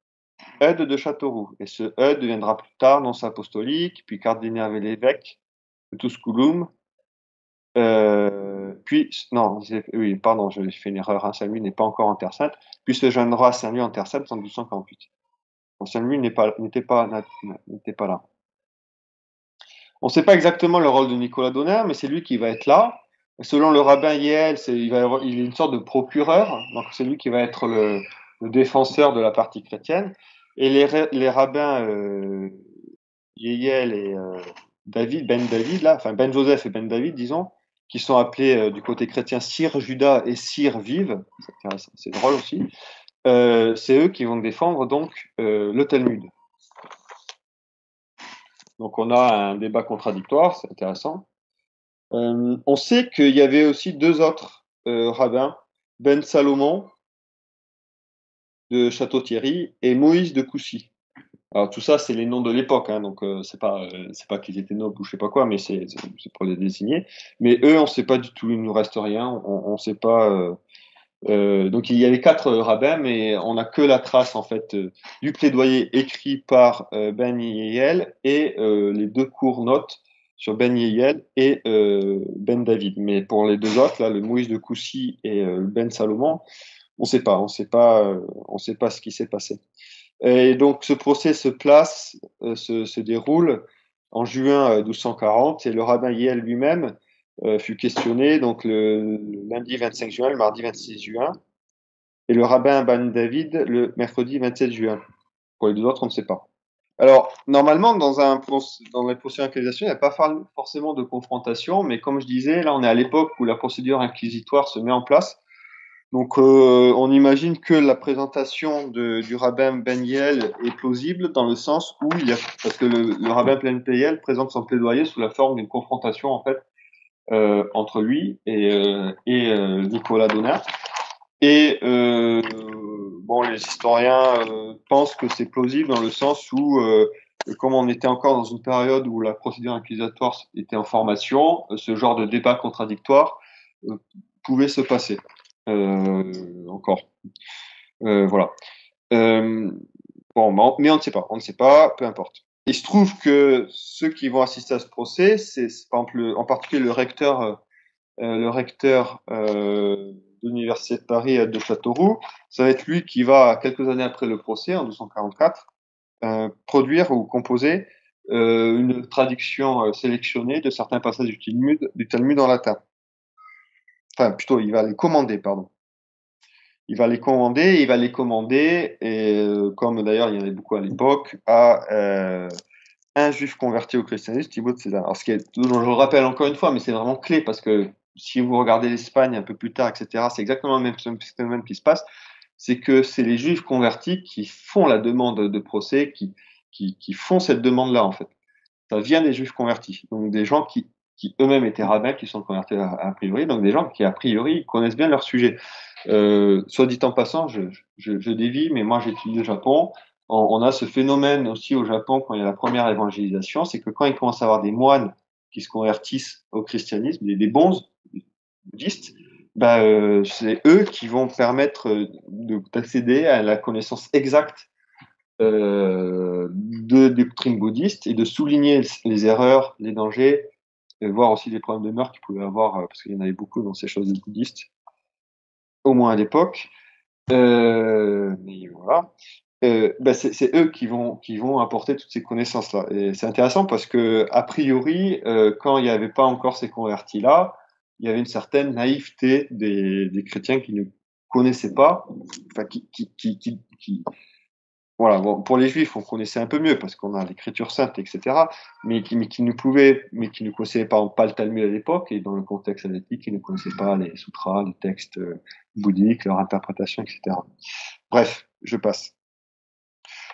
Eudes de Châteauroux. Et ce Eudes deviendra plus tard nonce apostolique, puis cardinal et l'évêque de Tusculum. Oui, pardon, j'ai fait une erreur, hein, Saint-Louis n'est pas encore en Terre Sainte, puis se joindra à Saint-Louis en Terre Sainte en 1248. Saint-Louis n'était pas là. On ne sait pas exactement le rôle de Nicolas Donner, mais c'est lui qui va être là. Selon le rabbin Yéel, il est une sorte de procureur, donc c'est lui qui va être le défenseur de la partie chrétienne. Et les rabbins Yéel et Ben David, là, enfin Ben Joseph et Ben David, disons, qui sont appelés du côté chrétien Sir Judas et Sir Vive, c'est drôle aussi, c'est eux qui vont défendre donc le Talmud. Donc on a un débat contradictoire, c'est intéressant. On sait qu'il y avait aussi 2 autres rabbins, Ben Salomon de Château-Thierry et Moïse de Coucy. Alors tout ça, c'est les noms de l'époque, hein, donc c'est pas qu'ils étaient nobles ou je sais pas quoi, mais c'est pour les désigner. Mais eux, on sait pas du tout, il nous reste rien, on sait pas. Donc il y avait quatre rabbins, mais on n'a que la trace en fait du plaidoyer écrit par Ben Yehiel et les deux courts notes sur Ben Yehiel et Ben David. Mais pour les deux autres, là, le Moïse de Coucy et Ben Salomon, on sait pas ce qui s'est passé. Et donc ce procès se déroule en juin 1240 et le rabbin Yehiel lui-même fut questionné donc le lundi 25 juin, le mardi 26 juin et le rabbin Ben David le mercredi 27 juin. Pour les deux autres, on ne sait pas. Alors, normalement, dans les procédures d'inquisition, il n'y a pas forcément de confrontation, mais comme je disais, là, on est à l'époque où la procédure inquisitoire se met en place. Donc, on imagine que la présentation du rabbin Ben Yael est plausible dans le sens où parce que le rabbin Ben Yael présente son plaidoyer sous la forme d'une confrontation, en fait, entre lui et Nicolas Donat. Et bon, les historiens pensent que c'est plausible dans le sens où, comme on était encore dans une période où la procédure inquisitoire était en formation, ce genre de débat contradictoire euh, pouvait se passer. Encore. Voilà. Euh, bon, mais on ne sait pas, peu importe. Il se trouve que ceux qui vont assister à ce procès, c'est par exemple, en particulier le recteur de l'Université de Paris de Châteauroux, ça va être lui qui va, quelques années après le procès, en 1244, produire ou composer une traduction sélectionnée de certains passages du Talmud en latin. Enfin, plutôt, il va les commander, pardon. Il va les commander, et comme d'ailleurs il y en avait beaucoup à l'époque, à un juif converti au christianisme, Thibaut de César. Alors, je le rappelle encore une fois, mais c'est vraiment clé parce que si vous regardez l'Espagne un peu plus tard, etc., c'est exactement le même phénomène qui se passe. C'est que c'est les juifs convertis qui font la demande de procès, qui font cette demande-là, en fait. Ça vient des juifs convertis. Donc, des gens qui eux-mêmes étaient rabbins, qui sont convertis a priori, donc des gens qui, a priori, connaissent bien leur sujet. Soit dit en passant, je dévie, mais moi j'étudie au Japon. On a ce phénomène aussi au Japon quand il y a la première évangélisation, c'est que quand il commence à avoir des moines qui se convertissent au christianisme, des bonzes des bouddhistes, bah, c'est eux qui vont permettre d'accéder à la connaissance exacte des doctrines bouddhistes et de souligner les erreurs, les dangers, et voir aussi les problèmes de mœurs qu'il pouvait avoir, parce qu'il y en avait beaucoup dans ces choses bouddhistes, au moins à l'époque. Mais voilà. Bah c'est eux qui vont apporter toutes ces connaissances-là. Et c'est intéressant parce que, a priori, quand il n'y avait pas encore ces convertis-là, il y avait une certaine naïveté des chrétiens qui ne connaissaient pas, enfin, voilà, bon, pour les juifs, on connaissait un peu mieux parce qu'on a l'écriture sainte, etc. Mais qui ne connaissaient pas le Talmud à l'époque et dans le contexte asiatique, qui ne connaissaient pas les sutras, les textes bouddhiques, leur interprétation, etc. Bref, je passe.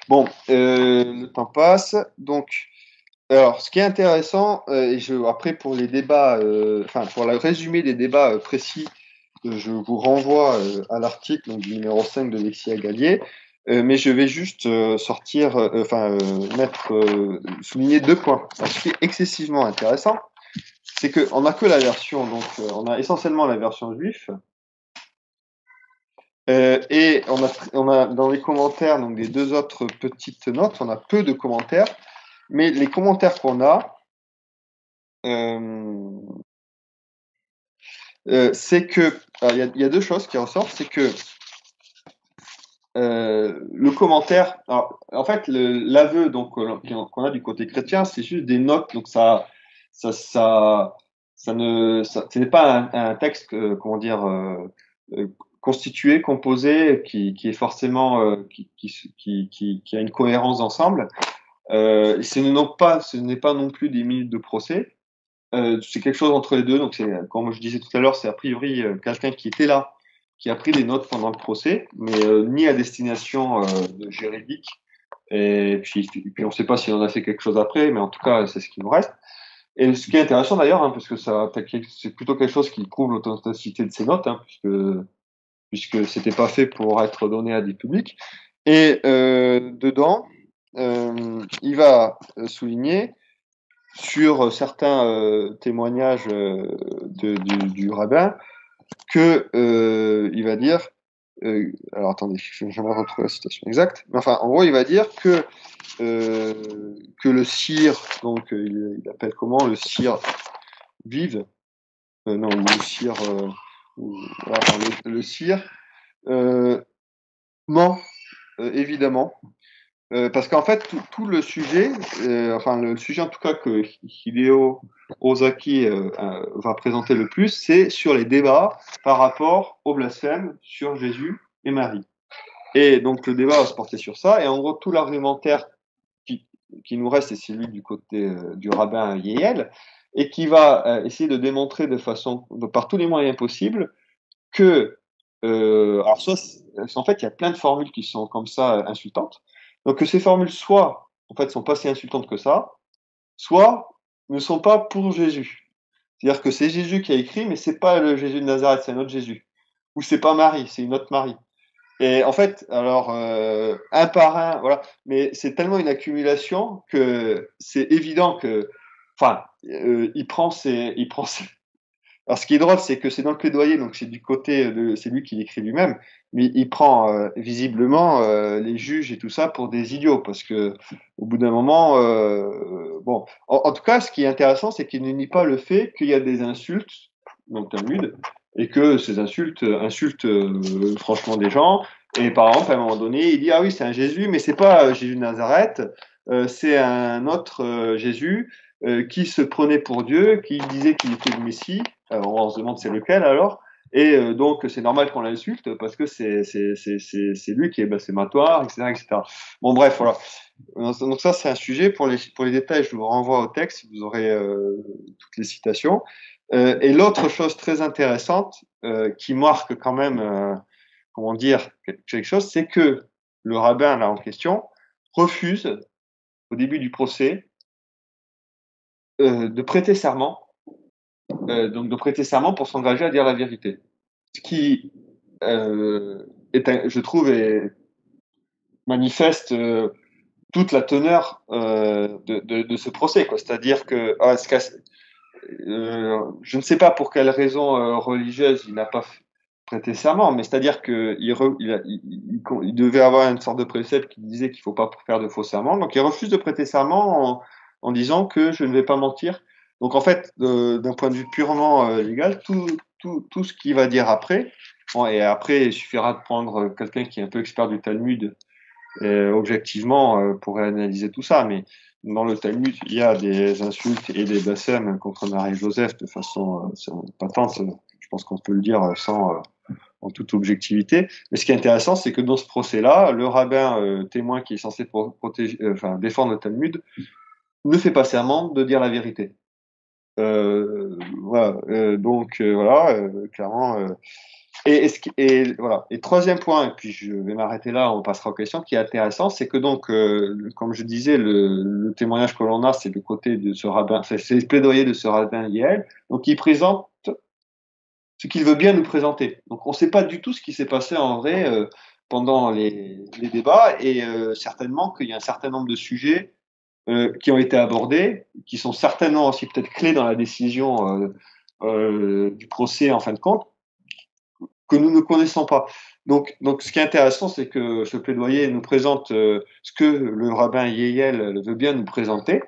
Bon, le temps passe. Donc, alors, ce qui est intéressant, après pour les débats, enfin pour le résumé des débats précis, je vous renvoie à l'article donc, du numéro 5 de Lexia Gallier, mais je vais juste souligner deux points. Alors, ce qui est excessivement intéressant, c'est qu'on n'a que la version, donc on a essentiellement la version juive, et on a dans les commentaires, donc des deux autres petites notes, on a peu de commentaires, mais les commentaires qu'on a, euh, c'est que il y a deux choses qui ressortent, c'est que le commentaire, alors, en fait, l'aveu donc qu'on a du côté chrétien, c'est juste des notes, donc ça, ça, ce n'est pas un texte, comment dire, euh, constitué, composé, qui est forcément, qui a une cohérence d'ensemble. Ce n'est pas non plus des minutes de procès. C'est quelque chose entre les deux. Donc, comme je disais tout à l'heure, c'est a priori quelqu'un qui était là, qui a pris des notes pendant le procès, mais ni à destination juridique. Et puis on ne sait pas si on a fait quelque chose après, mais en tout cas, c'est ce qui nous reste. Et ce qui est intéressant d'ailleurs, hein, parce que c'est plutôt quelque chose qui prouve l'authenticité de ces notes, hein, puisque c'était pas fait pour être donné à des publics. Et dedans, il va souligner sur certains témoignages du rabbin que il va dire, alors attendez, je vais jamais retrouver la citation exacte, mais enfin, en gros, il va dire euh, que le cire, donc il appelle comment le cire vive, non, ou le cire, voilà, enfin, le cire ment évidemment. Parce qu'en fait, tout le sujet, enfin le sujet en tout cas que Hideo Ozaki va présenter le plus, c'est sur les débats par rapport au blasphème sur Jésus et Marie. Et donc le débat va se porter sur ça, et en gros tout l'argumentaire qui, qui nous reste, c'est celui du côté du rabbin Yehiel, et qui va essayer de démontrer de façon, par tous les moyens possibles, que, alors soit, en fait, il y a plein de formules qui sont comme ça insultantes. Donc que ces formules soit, en fait, sont pas si insultantes que ça, soit ne sont pas pour Jésus. C'est-à-dire que c'est Jésus qui a écrit, mais c'est pas le Jésus de Nazareth, c'est un autre Jésus. Ou c'est pas Marie, c'est une autre Marie. Et en fait, alors un par un, voilà. Mais c'est tellement une accumulation que c'est évident que, enfin, il prend ses, alors, ce qui est drôle, c'est que c'est dans le plaidoyer, donc c'est du côté de, c'est lui qui l'écrit lui-même, mais il prend visiblement les juges et tout ça pour des idiots, parce que au bout d'un moment, bon, en tout cas, ce qui est intéressant, c'est qu'il ne nie pas le fait qu'il y a des insultes dans le Talmud et que ces insultes insultent franchement des gens. Et par exemple, à un moment donné, il dit ah oui, c'est un Jésus, mais c'est pas Jésus de Nazareth, c'est un autre Jésus qui se prenait pour Dieu, qui disait qu'il était le Messie. On se demande c'est lequel alors. Et donc c'est normal qu'on l'insulte parce que c'est lui qui est blasphématoire, etc., etc. Bon bref, voilà. Donc ça c'est un sujet. Pour les détails, je vous renvoie au texte, vous aurez toutes les citations. Et l'autre chose très intéressante qui marque quand même, comment dire, quelque chose, c'est que le rabbin là en question refuse au début du procès de prêter serment, donc de prêter serment pour s'engager à dire la vérité. Ce qui je trouve, manifeste toute la teneur de ce procès, quoi. C'est-à-dire que je ne sais pas pour quelle raison religieuse il n'a pas prêté serment, mais c'est-à-dire que il devait avoir une sorte de précepte qui disait qu'il ne faut pas faire de faux serments, donc il refuse de prêter serment en disant que je ne vais pas mentir. Donc en fait, d'un point de vue purement légal, tout ce qu'il va dire après, bon, et après il suffira de prendre quelqu'un qui est un peu expert du Talmud objectivement pour analyser tout ça, mais dans le Talmud, il y a des insultes et des blasphèmes contre Marie-Joseph de façon patente. Je pense qu'on peut le dire en toute objectivité. Mais ce qui est intéressant, c'est que dans ce procès-là, le rabbin témoin qui est censé protéger, défendre le Talmud ne fait pas serment de dire la vérité. Voilà. Donc voilà, clairement. Et voilà. Et troisième point, et puis je vais m'arrêter là, on passera aux questions, qui est intéressant, c'est que donc, comme je disais, le témoignage que l'on a, c'est le côté de ce rabbin, c'est le plaidoyer de ce rabbin Yael, donc il présente ce qu'il veut bien nous présenter. Donc on ne sait pas du tout ce qui s'est passé en vrai pendant les débats, et certainement qu'il y a un certain nombre de sujets qui ont été abordés, qui sont certainement aussi peut-être clés dans la décision du procès en fin de compte, que nous ne connaissons pas. Donc ce qui est intéressant, c'est que ce plaidoyer nous présente ce que le rabbin Yehiel veut bien nous présenter,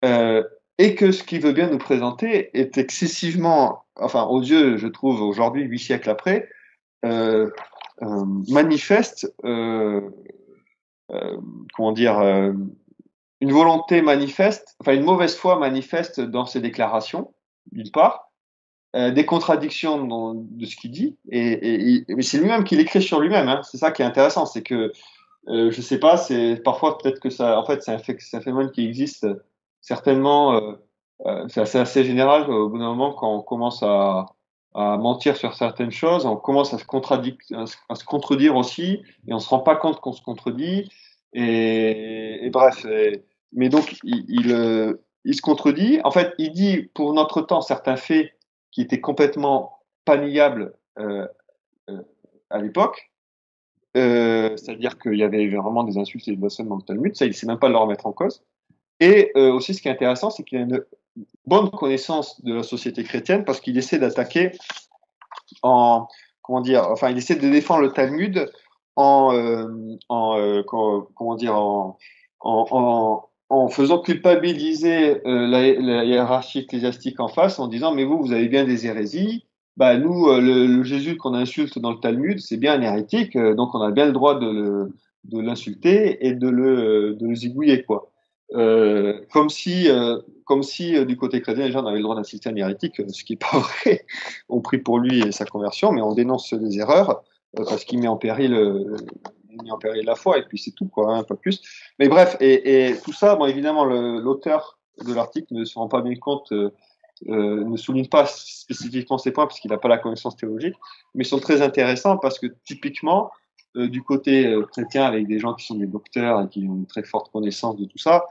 et que ce qu'il veut bien nous présenter est excessivement, enfin aux yeux, je trouve, aujourd'hui, 8 siècles après, manifeste, comment dire, une volonté manifeste, enfin une mauvaise foi manifeste dans ses déclarations, d'une part, des contradictions de ce qu'il dit, mais c'est lui-même qui l'écrit sur lui-même. Hein. C'est ça qui est intéressant, c'est que je sais pas, c'est parfois peut-être que ça, en fait, c'est un phénomène qui existe certainement. C'est assez général au bout d'un moment quand on commence à mentir sur certaines choses, on commence à se contredire aussi, et on se rend pas compte qu'on se contredit. Et bref, mais donc il se contredit. En fait, il dit pour notre temps certains faits qui étaient complètement pas niables à l'époque. c'est-à-dire qu'il y avait vraiment des insultes et des blasphèmes dans le Talmud, ça il sait même pas le remettre en cause. Et aussi ce qui est intéressant, c'est qu'il a une bonne connaissance de la société chrétienne parce qu'il essaie d'attaquer en, comment dire, enfin il essaie de défendre le Talmud comment dire, en faisant culpabiliser la hiérarchie ecclésiastique en face, en disant mais vous avez bien des hérésies, bah nous le Jésus qu'on insulte dans le Talmud c'est bien un hérétique, donc on a bien le droit de l'insulter et de le zigouiller quoi. Comme si du côté chrétien les gens avaient le droit d'insulter un hérétique, ce qui est pas vrai. On prie pour lui et sa conversion, mais on dénonce les erreurs parce qu'il met en péril la foi, et puis c'est tout, quoi, hein, pas plus. Mais bref, et tout ça, bon, évidemment, l'auteur de l'article ne se rend pas bien compte, ne souligne pas spécifiquement ces points parce qu'il n'a pas la connaissance théologique, mais ils sont très intéressants parce que typiquement, du côté chrétien, avec des gens qui sont des docteurs et qui ont une très forte connaissance de tout ça,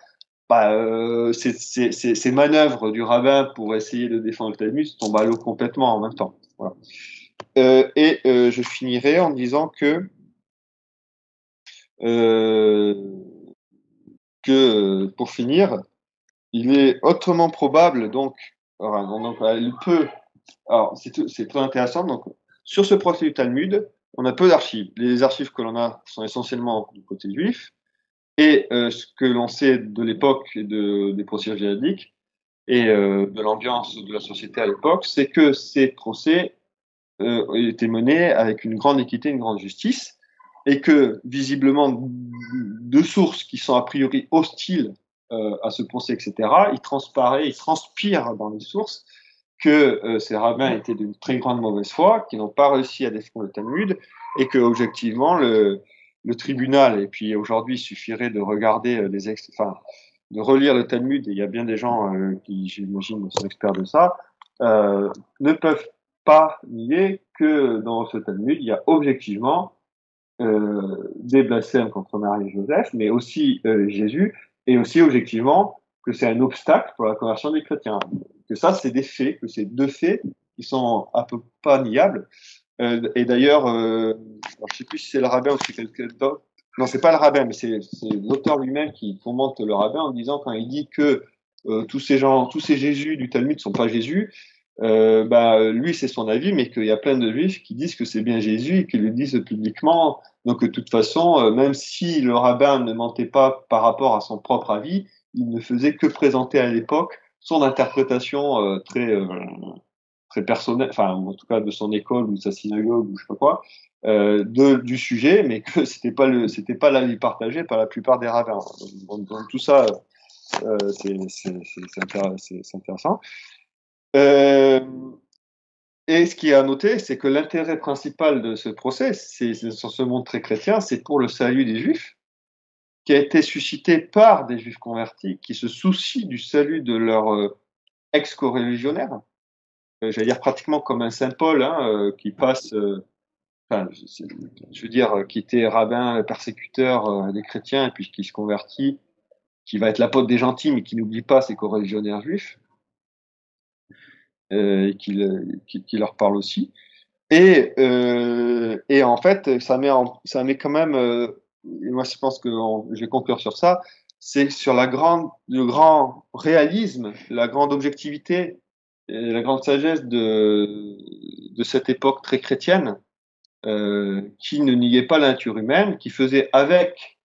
bah, ces manœuvres du rabbin pour essayer de défendre le Talmud tombent à l'eau complètement en même temps. Voilà. Je finirai en disant euh, pour finir, il est autrement probable, il peut. Alors, c'est très intéressant. Donc, sur ce procès du Talmud, on a peu d'archives. Les archives que l'on a sont essentiellement du côté juif. Et ce que l'on sait de l'époque et des procès juridiques et de l'ambiance de la société à l'époque, c'est que ces procès étaient menés avec une grande équité, une grande justice, et que visiblement deux sources qui sont a priori hostiles à ce procès, etc., il transpire dans les sources que ces rabbins étaient d'une très grande mauvaise foi, qui n'ont pas réussi à défendre le Talmud, et que objectivement le tribunal, et puis aujourd'hui il suffirait de regarder de relire le Talmud, et il y a bien des gens qui, j'imagine, sont experts de ça, ne peuvent pas nier que dans ce Talmud, il y a objectivement des blasphèmes contre Marie et Joseph, mais aussi Jésus, et aussi objectivement que c'est un obstacle pour la conversion des chrétiens. Que ça, c'est des faits, que c'est deux faits qui sont un peu pas niables. Et d'ailleurs, je sais plus si c'est le rabbin ou si c'est quelqu'un d'autre. Non, c'est pas le rabbin, mais c'est l'auteur lui-même qui commente le rabbin en disant quand il dit que tous ces Jésus du Talmud ne sont pas Jésus, lui c'est son avis, mais qu'il y a plein de juifs qui disent que c'est bien Jésus et qui le disent publiquement. Donc de toute façon, même si le rabbin ne mentait pas par rapport à son propre avis, il ne faisait que présenter à l'époque son interprétation très personnelle, enfin en tout cas de son école ou de sa synagogue ou je sais pas quoi, du sujet, mais que c'était pas l'avis partagé par la plupart des rabbins. Donc tout ça, c'est intéressant. Euh, et ce qui est à noter, c'est que l'intérêt principal de ce procès, c'est sur ce monde très chrétien, c'est pour le salut des Juifs, qui a été suscité par des Juifs convertis qui se soucient du salut de leurs ex-coreligionnaires. J'allais dire pratiquement comme un Saint Paul, hein, qui passe, enfin, je veux dire, qui était rabbin persécuteur des chrétiens et puis qui se convertit, qui va être l'apôtre des gentils, mais qui n'oublie pas ses coreligionnaires juifs, et qui leur parle aussi. Et en fait, ça met quand même, et moi je pense que je vais conclure sur ça, c'est sur le grand réalisme, la grande objectivité et la grande sagesse de cette époque très chrétienne, qui ne niait pas la nature humaine, qui faisait avec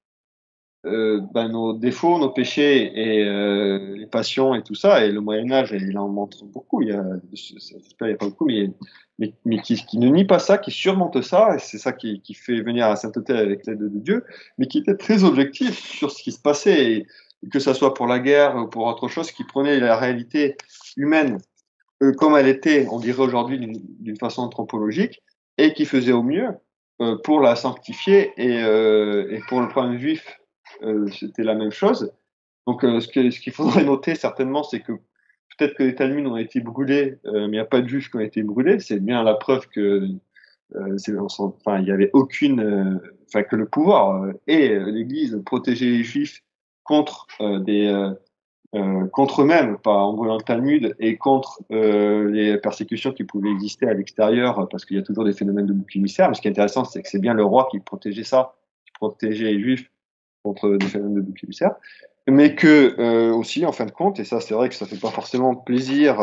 nos défauts, nos péchés et les passions et tout ça, et le Moyen-Âge, il en montre beaucoup, il y a pas beaucoup, mais qui ne nie pas ça, qui surmonte ça, et c'est ça qui fait venir à la sainteté avec l'aide de Dieu, mais qui était très objectif sur ce qui se passait, et que ça soit pour la guerre ou pour autre chose, qui prenait la réalité humaine comme elle était, on dirait aujourd'hui d'une façon anthropologique, et qui faisait au mieux pour la sanctifier, et pour le point juif, c'était la même chose. Donc ce qu'il faudrait noter certainement, c'est que peut-être que les Talmuds ont été brûlés, mais il n'y a pas de juifs qui ont été brûlés. C'est bien la preuve que il y avait aucune, que le pouvoir et l'Église protégeaient les juifs contre contre eux-mêmes, pas en brûlant le Talmud, et contre les persécutions qui pouvaient exister à l'extérieur, parce qu'il y a toujours des phénomènes de bouc émissaire. Mais ce qui est intéressant, c'est que c'est bien le roi qui protégeait ça, qui protégeait les Juifs contre des phénomènes de bouc émissaire, mais que aussi, en fin de compte, et ça c'est vrai que ça fait pas forcément plaisir,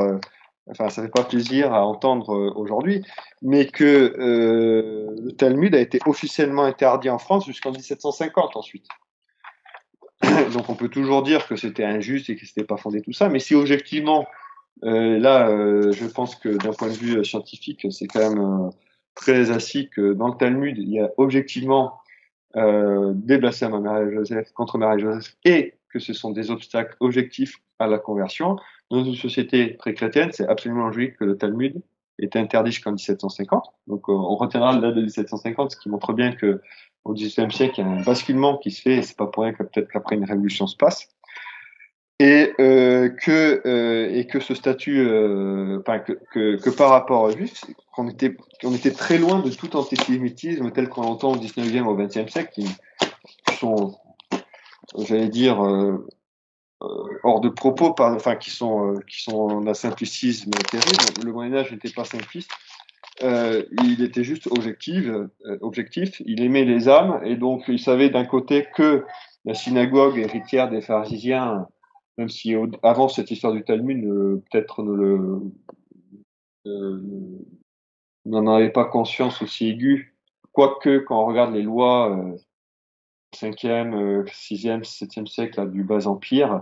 enfin ça fait pas plaisir à entendre aujourd'hui, mais que le Talmud a été officiellement interdit en France jusqu'en 1750 ensuite. Donc on peut toujours dire que c'était injuste et que c'était pas fondé tout ça, mais si objectivement, je pense que d'un point de vue scientifique, c'est quand même très assis que dans le Talmud, il y a objectivement des blasphèmes à Marie-Joseph, contre Marie-Joseph, et que ce sont des obstacles objectifs à la conversion. Dans une société très chrétienne, c'est absolument logique que le Talmud est interdit jusqu'en 1750. Donc on retiendra la date de 1750, ce qui montre bien que au XVIIIe siècle, il y a un basculement qui se fait, et c'est pas pour rien que peut-être qu'après une révolution se passe, et que ce statut, enfin que par rapport aux Juifs, qu'on était très loin de tout antisémitisme tel qu'on l'entend au XIXe au XXe siècle, qui sont, j'allais dire, hors de propos, enfin qui sont d'un simplicisme terrible. Le Moyen Âge n'était pas simpliste. Il était juste objectif. Il aimait les âmes, et donc il savait d'un côté que la synagogue héritière des pharisiens, même si avant cette histoire du Talmud, peut-être euh, n'en avait pas conscience aussi aiguë, quoique quand on regarde les lois 5e, 6e, 7e siècle là, du Bas Empire,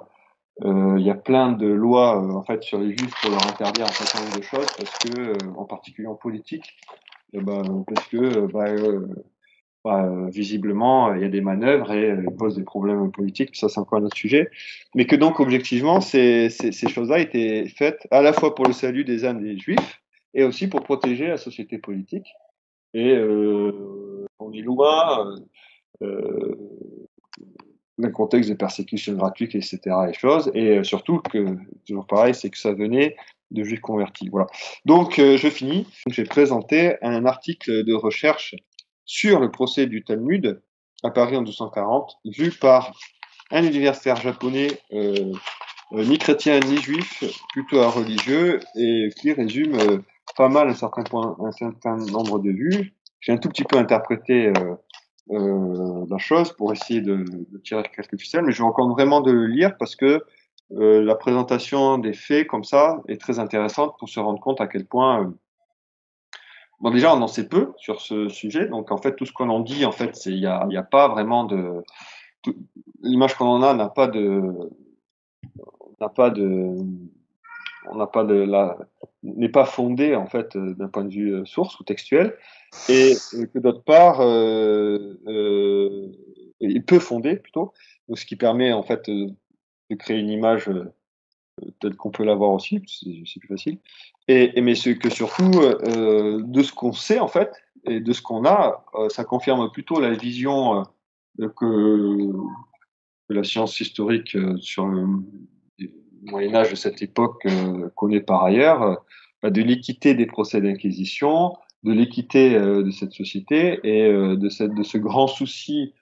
il y a plein de lois en fait sur les juifs pour leur interdire un certain nombre de choses, parce que en particulier en politique, parce que visiblement, il y a des manœuvres et ils posent des problèmes politiques, ça c'est encore un autre sujet, mais que donc objectivement, ces choses-là étaient faites à la fois pour le salut des âmes des juifs et aussi pour protéger la société politique. Et on est loin d'un contexte de persécution gratuite, etc. et choses, et surtout que, toujours pareil, c'est que ça venait de juifs convertis. Voilà. Donc je finis. J'ai présenté un article de recherche sur le procès du Talmud à Paris en 1240, vu par un universitaire japonais, ni chrétien ni juif, plutôt religieux, et qui résume pas mal un certain nombre de vues. J'ai un tout petit peu interprété la chose pour essayer de tirer quelques ficelles, mais je vous recommande vraiment de le lire parce que la présentation des faits comme ça est très intéressante pour se rendre compte à quel point bon, déjà, on en sait peu sur ce sujet, donc en fait, tout ce qu'on en dit, en fait, il y a pas vraiment de, l'image qu'on en a n'a pas de, on n'a pas de la, n'est pas fondée en fait d'un point de vue source ou textuel, et que d'autre part, il peut fonder plutôt, donc ce qui permet en fait de créer une image telle qu'on peut l'avoir aussi, c'est plus facile. Mais ce que surtout, de ce qu'on sait en fait, et de ce qu'on a, ça confirme plutôt la vision que la science historique sur le Moyen Âge de cette époque connaît par ailleurs, de l'équité des procès d'inquisition, de l'équité de cette société et de ce grand souci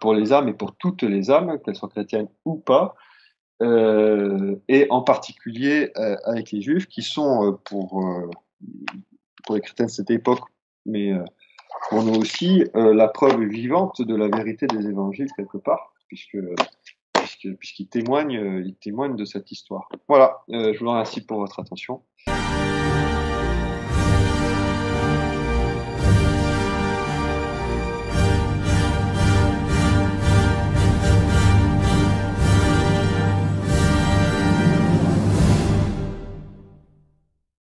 pour les âmes et pour toutes les âmes, qu'elles soient chrétiennes ou pas, et en particulier avec les juifs qui sont pour les chrétiens de cette époque, mais pour nous aussi, la preuve vivante de la vérité des évangiles quelque part, puisqu'ils témoignent de cette histoire. Voilà, je vous remercie pour votre attention.